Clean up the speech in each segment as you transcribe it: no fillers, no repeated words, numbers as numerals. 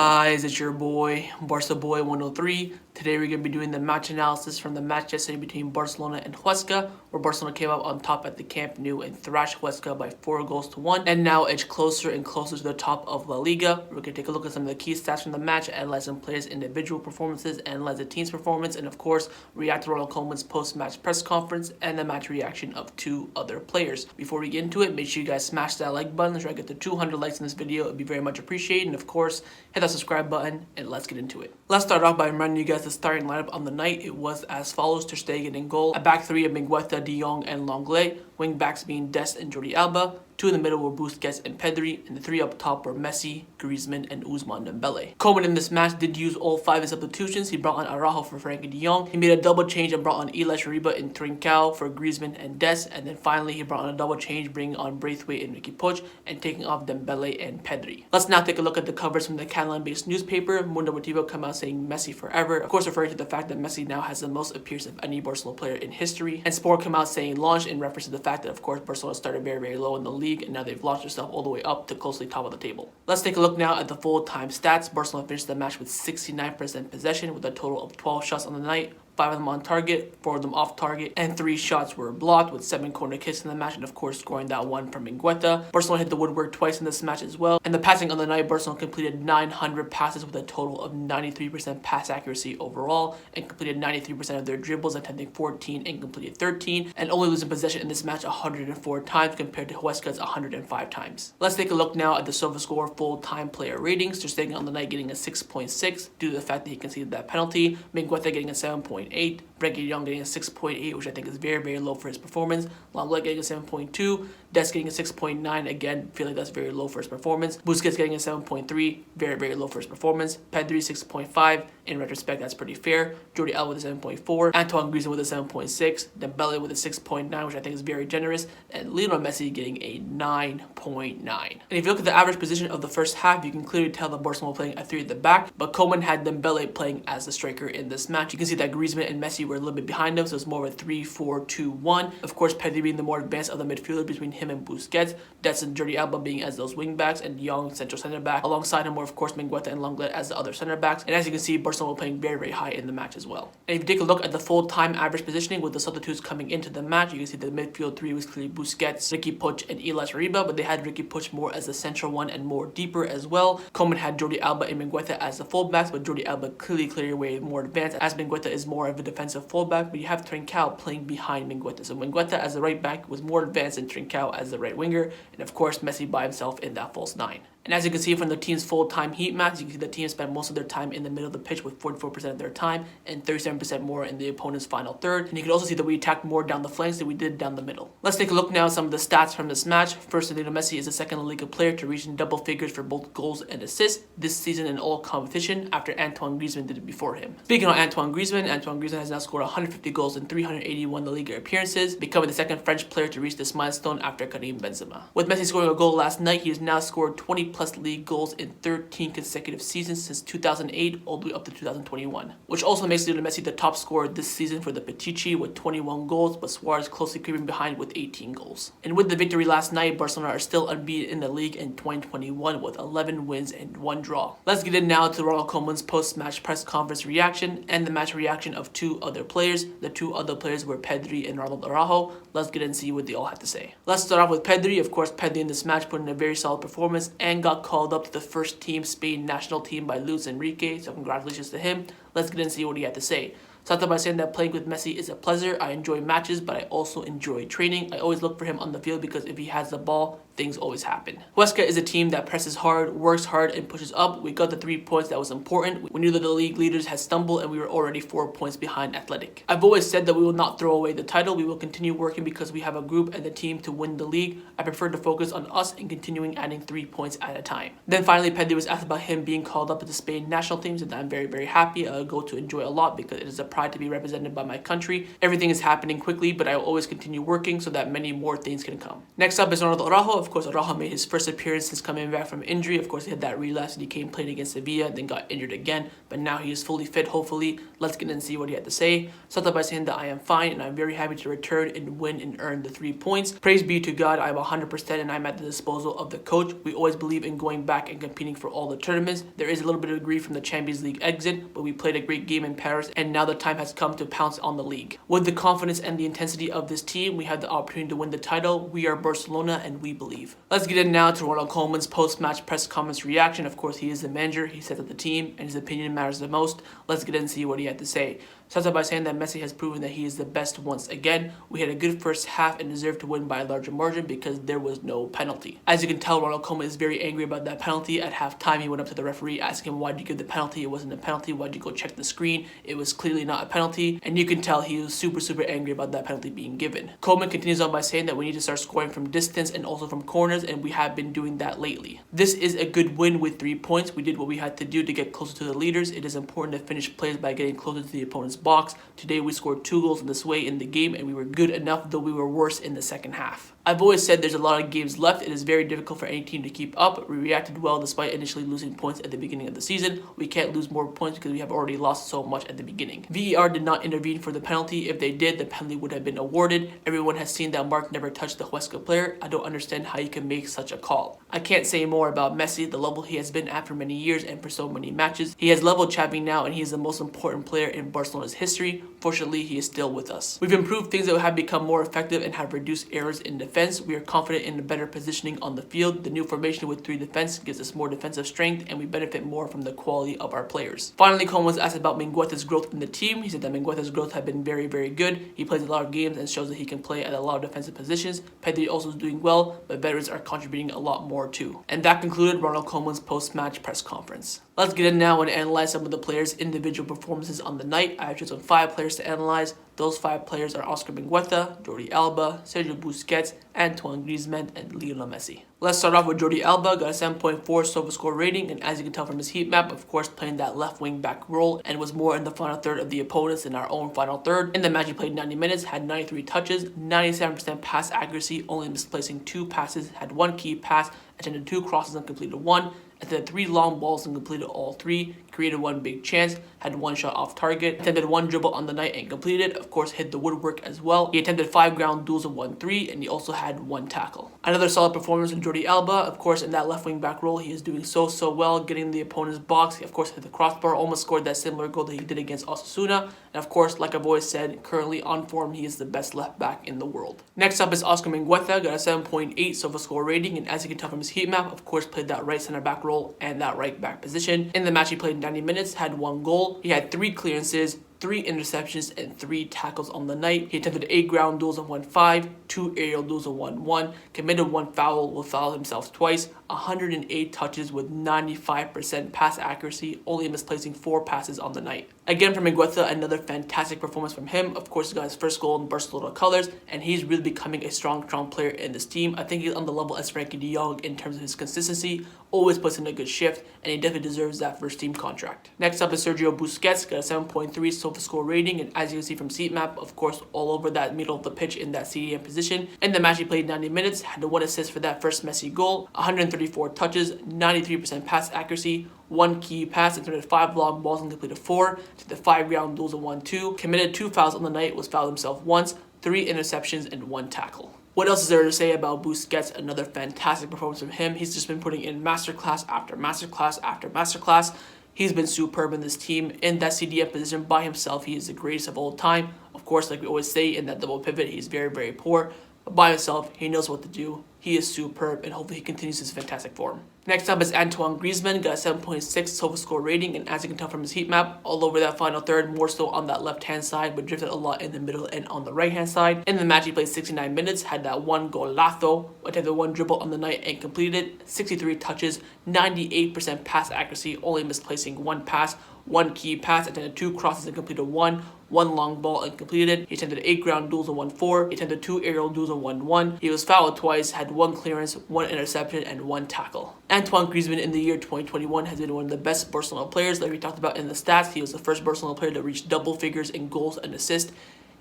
guys, it's your boy, Barca Boy 103. Today we're going to be doing the match analysis from the match yesterday between Barcelona and Huesca, where Barcelona came out on top at the Camp Nou and thrashed Huesca by 4-1, and now edged closer and closer to the top of La Liga. We're going to take a look at some of the key stats from the match, analyze some players' individual performances, analyze the team's performance, and of course, react to Ronald Koeman's post-match press conference and the match reaction of two other players. Before we get into it, make sure you guys smash that like button so I get to 200 likes in this video. It'd be very much appreciated, and of course, hit that subscribe button, and let's get into it. Let's start off by reminding you guys the starting lineup on the night. It was as follows: Ter Stegen in goal, a back three of Mingueza, De Jong, and Lenglet, wing backs being Dest and Jordi Alba. Two in the middle were Busquets and Pedri, and the three up top were Messi, Griezmann, and Ousmane Dembele. Koeman in this match did use all 5 substitutions. He brought on Araujo for Frenkie de Jong. He made a double change and brought on Ilaix Riba and Trincao for Griezmann and Dest, and then finally he brought on a double change, bringing on Braithwaite and Riqui Puig, and taking off Dembele and Pedri. Let's now take a look at the covers from the Catalan-based newspaper. Mundo Deportivo come out saying Messi forever, of course referring to the fact that Messi now has the most appearances of any Barcelona player in history. And Sport come out saying launched, in reference to the fact that of course Barcelona started very low in the league, and now they've launched themselves all the way up to closely top of the table. Let's take a look now at the full-time stats. Barcelona finished the match with 69% possession with a total of 12 shots on the night. 5 of them on target, 4 of them off target, and 3 shots were blocked, with 7 corner kicks in the match, and of course scoring that one from Mingueza. Barcelona hit the woodwork twice in this match as well. And the passing on the night, Barcelona completed 900 passes with a total of 93% pass accuracy overall, and completed 93% of their dribbles, attempting 14 and completed 13, and only losing possession in this match 104 times compared to Huesca's 105 times. Let's take a look now at the SofaScore full-time player ratings. Ter Stegen on the night getting a 6.6 due to the fact that he conceded that penalty. Mingueza getting a 7.8. Frenkie de Jong getting a 6.8, which I think is very low for his performance. Lenglet getting a 7.2. Dest getting a 6.9. Again, feel like that's very low for his performance. Busquets getting a 7.3. Very low for his performance. Pedri 6.5. In retrospect, that's pretty fair. Jordi Alba with a 7.4. Antoine Griezmann with a 7.6. Dembele with a 6.9, which I think is very generous. And Lionel Messi getting a 9.9. And if you look at the average position of the first half, you can clearly tell that Barcelona were playing a 3 at the back, but Koeman had Dembele playing as the striker in this match. You can see that Griezmann and Messi were a little bit behind him, so it's more of a 3-4-2-1. Of course, Pedri being the more advanced of the midfielder between him and Busquets, Dest and Jordi Alba being as those wing backs, and De Jong central center back. Alongside him were of course Mingueza and Lenglet as the other center backs. And as you can see, Barcelona were playing very high in the match as well. And if you take a look at the full-time average positioning with the substitutes coming into the match, you can see the midfield 3 was clearly Busquets, Riqui Puig, and Ilaix Riba, but they had Riqui Puig more as the central one and more deeper as well. Koeman had Jordi Alba and Mingueza as the fullbacks, but Jordi Alba clearly way more advanced, as Mingueza is more of a defensive fullback, but you have Trincao playing behind Mingueza. So Mingueza as the right back was more advanced than Trincao as the right winger, and of course Messi by himself in that false 9. And as you can see from the team's full-time heat maps, you can see the team spent most of their time in the middle of the pitch with 44% of their time and 37% more in the opponent's final third. And you can also see that we attacked more down the flanks than we did down the middle. Let's take a look now at some of the stats from this match. First, Lionel Messi is the second La Liga player to reach in double figures for both goals and assists this season in all competition, after Antoine Griezmann did it before him. Speaking of Antoine Griezmann has now scored 150 goals in 381 La Liga appearances, becoming the second French player to reach this milestone after Karim Benzema. With Messi scoring a goal last night, he has now scored 20+ league goals in 13 consecutive seasons since 2008 all the way up to 2021, which also makes Lionel Messi the top scorer this season for the Pichichi with 21 goals, but Suarez closely creeping behind with 18 goals. And with the victory last night, Barcelona are still unbeaten in the league in 2021 with 11 wins and 1 draw. Let's get in now to Ronald Koeman's post-match press conference reaction and the match reaction of 2 other players. The 2 other players were Pedri and Ronald Araujo. Let's get and see what they all had to say. Let's start off with Pedri. Of course, Pedri in this match put in a very solid performance and got called up to the first team Spain national team by Luis Enrique, so congratulations to him. Let's get and see what he had to say. Started by saying that playing with Messi is a pleasure. I enjoy matches, but I also enjoy training. I always look for him on the field because if he has the ball, things always happen. Huesca is a team that presses hard, works hard, and pushes up. We got the 3 points that was important. We knew that the league leaders had stumbled and we were already 4 points behind Athletic. I've always said that we will not throw away the title. We will continue working because we have a group and the team to win the league. I prefer to focus on us and continuing adding 3 points at a time. Then finally, Pedri was asked about him being called up to the Spain national teams, and I'm very happy. I'll go to enjoy a lot because it is a pride to be represented by my country. Everything is happening quickly, but I will always continue working so that many more things can come. Next up is Ronald Araujo. Of course, Araujo made his first appearance since coming back from injury. Of course, he had that relapse and he came playing against Sevilla, then got injured again. But now he is fully fit, hopefully. Let's get in and see what he had to say. Started by saying that I am fine and I'm very happy to return and win and earn the 3 points. Praise be to God, I'm 100% and I'm at the disposal of the coach. We always believe in going back and competing for all the tournaments. There is a little bit of grief from the Champions League exit, but we played a great game in Paris and now the time has come to pounce on the league. With the confidence and the intensity of this team, we have the opportunity to win the title. We are Barcelona and we believe. Let's get in now to Ronald Koeman's post-match press conference reaction. Of course, he is the manager, he sets up the team, and his opinion matters the most. Let's get in and see what he had to say. Started by saying that Messi has proven that he is the best once again. We had a good first half and deserved to win by a larger margin because there was no penalty. As you can tell, Ronald Koeman is very angry about that penalty. At halftime, he went up to the referee asking him, why did you give the penalty? It wasn't a penalty. Why did you go check the screen? It was clearly not a penalty. And you can tell he was super angry about that penalty being given. Koeman continues on by saying that we need to start scoring from distance and also from corners, and we have been doing that lately. This is a good win with 3 points. We did what we had to do to get closer to the leaders. It is important to finish plays by getting closer to the opponent's box. Today we scored 2 goals in this way in the game and we were good enough, though we were worse in the second half. I've always said there's a lot of games left. It is very difficult for any team to keep up. We reacted well despite initially losing points at the beginning of the season. We can't lose more points because we have already lost so much at the beginning. VAR did not intervene for the penalty. If they did, the penalty would have been awarded. Everyone has seen that Mark never touched the Huesca player. I don't understand how you can make such a call. I can't say more about Messi, the level he has been at for many years and for so many matches. He has leveled Xavi now and he is the most important player in Barcelona's history. Fortunately, he is still with us. We've improved things that have become more effective and have reduced errors in defense. We are confident in a better positioning on the field. The new formation with 3 defense gives us more defensive strength and we benefit more from the quality of our players. Finally, Koeman was asked about Mingueza's growth in the team. He said that Mingueza's growth had been very good. He plays a lot of games and shows that he can play at a lot of defensive positions. Pedri also is doing well, but veterans are contributing a lot more too. And that concluded Ronald Koeman's post-match press conference. Let's get in now and analyze some of the players' individual performances on the night. I have chosen 5 players to analyze. Those 5 players are Oscar Mingueza, Jordi Alba, Sergio Busquets, Antoine Griezmann, and Lionel Messi. Let's start off with Jordi Alba, got a 7.4 SofaScore rating, and as you can tell from his heat map, of course playing that left wing back role and was more in the final third of the opponents than our own final third. In the match he played 90 minutes, had 93 touches, 97% pass accuracy, only misplacing 2 passes, had 1 key pass, attempted 2 crosses and completed 1, attempted 3 long balls and completed all 3, created 1 big chance, had 1 shot off target, attempted 1 dribble on the night and completed it, of course hit the woodwork as well. He attempted 5 ground duels and 1-3, and he also had 1 tackle. Another solid performance from Jordi Alba. Of course, in that left wing back role, he is doing so well, getting the opponent's box. He of course hit the crossbar, almost scored that similar goal that he did against Osasuna. And of course, like I've always said, currently on form, he is the best left back in the world. Next up is Oscar Mingueza, got a 7.8 SofaScore rating, and as you can tell from his heat map, of course played that right center back role and that right back position. In the match he played 90 minutes, had 1 goal. He had 3 clearances, 3 interceptions, and 3 tackles on the night. He attempted 8 ground duels and 1-5, 2 aerial duels and 1-1, committed 1 foul, will foul himself twice, 108 touches with 95% pass accuracy, only misplacing 4 passes on the night. Again from Mingueza, another fantastic performance from him. Of course, he got his first goal in Barcelona colors, and he's really becoming a strong player in this team. I think he's on the level as Frankie de Jong in terms of his consistency, always puts in a good shift, and he definitely deserves that first team contract. Next up is Sergio Busquets, got a 7.3 SofaScore rating, and as you can see from seat map, of course, all over that middle of the pitch in that CDM position. In the match he played 90 minutes, had 1 assist for that first Messi goal, 134 touches, 93% pass accuracy, 1 key pass, attempted 5 long balls and completed 4, to the 5 ground duels and 1-2, committed 2 fouls on the night, was fouled himself once, 3 interceptions and 1 tackle. What else is there to say about Busquets? Another fantastic performance from him. He's just been putting in masterclass after masterclass after masterclass. He's been superb in this team. In that CDM position by himself, he is the greatest of all time. Of course, like we always say, in that double pivot, he's very poor. But by himself, he knows what to do. He is superb, and hopefully he continues his fantastic form. Next up is Antoine Griezmann, got a 7.6 SofaScore rating, and as you can tell from his heat map, all over that final third, more so on that left-hand side, but drifted a lot in the middle and on the right-hand side. In the match, he played 69 minutes, had that 1 Golazo, attempted 1 dribble on the night and completed it, 63 touches, 98% pass accuracy, only misplacing 1 pass, 1 key pass, attempted 2 crosses and completed 1 long ball and completed it. He attempted 8 ground duels and 1-4. He attempted 2 aerial duels and 1-1. He was fouled twice, had 1 clearance, 1 interception, and 1 tackle. Antoine Griezmann in the year 2021 has been one of the best Barcelona players. Like we talked about in the stats, he was the first Barcelona player to reach double figures in goals and assists.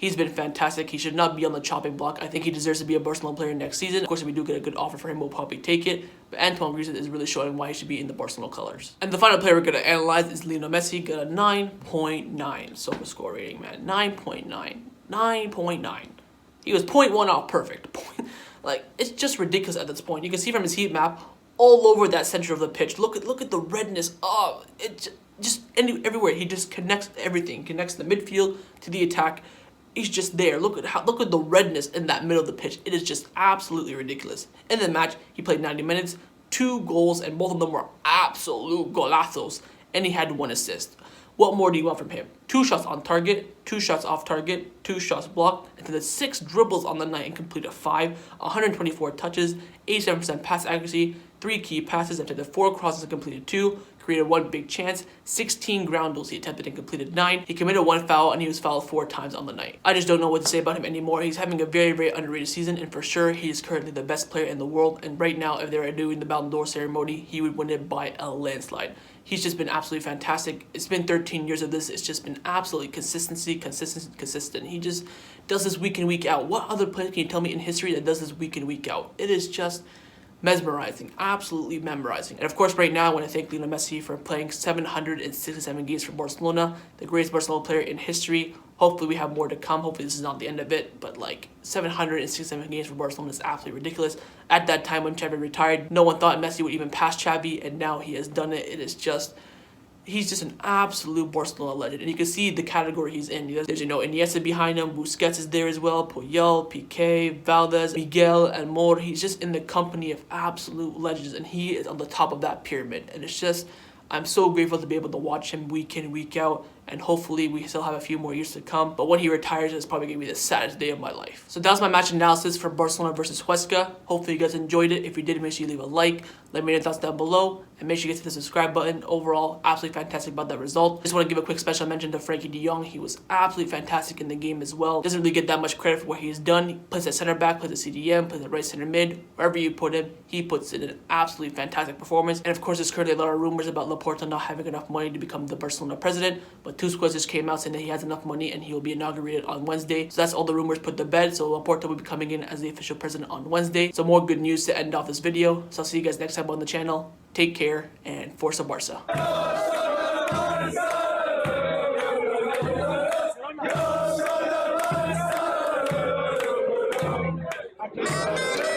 He's been fantastic. He should not be on the chopping block. I think he deserves to be a Barcelona player next season. Of course, if we do get a good offer for him, we'll probably take it. But Antoine Griezmann is really showing why he should be in the Barcelona colors. And the final player we're going to analyze is Lionel Messi. Got a 9.9 SOPA score rating, man. 9.9. 9.9. He was 0.1 off perfect. Like, it's just ridiculous at this point. You can see from his heat map all over that center of the pitch. Look at the redness. Oh, it just everywhere. He just connects everything. Connects the midfield to the attack. He's just there. Look at the redness in that middle of the pitch. It is just absolutely ridiculous. In the match, he played 90 minutes, 2 goals, and both of them were absolute golazos. And he had 1 assist. What more do you want from him? 2 shots on target, 2 shots off target, 2 shots blocked, and then 6 dribbles on the night and completed 5, 124 touches, 87% pass accuracy, 3 key passes, attempted 4 crosses and completed 2, created 1 big chance, 16 ground duels he attempted and completed 9. He committed 1 foul and he was fouled 4 times on the night. I just don't know what to say about him anymore. He's having a very, very underrated season, and for sure he is currently the best player in the world, and right now if they were doing the Ballon d'Or ceremony, he would win it by a landslide. He's just been absolutely fantastic. It's been 13 years of this. It's just been absolutely consistent. He just does this week in, week out. What other player can you tell me in history that does this week in, week out? It is just mesmerizing, absolutely memorizing. And of course, right now I want to thank Lionel Messi for playing 767 games for Barcelona, the greatest Barcelona player in history. Hopefully we have more to come. Hopefully this is not the end of it, but like 767 games for Barcelona is absolutely ridiculous. At that time when Xavi retired, no one thought Messi would even pass Xavi, and now he has done it. It is just, he's just an absolute Barcelona legend. And you can see the category he's in. There's, Iniesta behind him, Busquets is there as well, Puyol, Piqué, Valdez, Miguel, and more. He's just in the company of absolute legends, and he is on the top of that pyramid. And it's just, I'm so grateful to be able to watch him week in, week out, and hopefully we still have a few more years to come. But when he retires, it's probably going to be the saddest day of my life. So that was my match analysis for Barcelona versus Huesca. Hopefully you guys enjoyed it. If you did, make sure you leave a like. Let me know your thoughts down below. And make sure you get to the subscribe button. Overall, absolutely fantastic about that result. Just want to give a quick special mention to Frankie de Jong. He was absolutely fantastic in the game as well. Doesn't really get that much credit for what he's done. He plays at center back, plays at CDM, plays at right center mid. Wherever you put him, he puts in an absolutely fantastic performance. And of course, there's currently a lot of rumors about Laporta not having enough money to become the Barcelona president. But Tusquets just came out saying that he has enough money and he will be inaugurated on Wednesday. So that's all the rumors put to bed. So Laporta will be coming in as the official president on Wednesday. So more good news to end off this video. So I'll see you guys next time on the channel. Take care and Forza Barca. Go!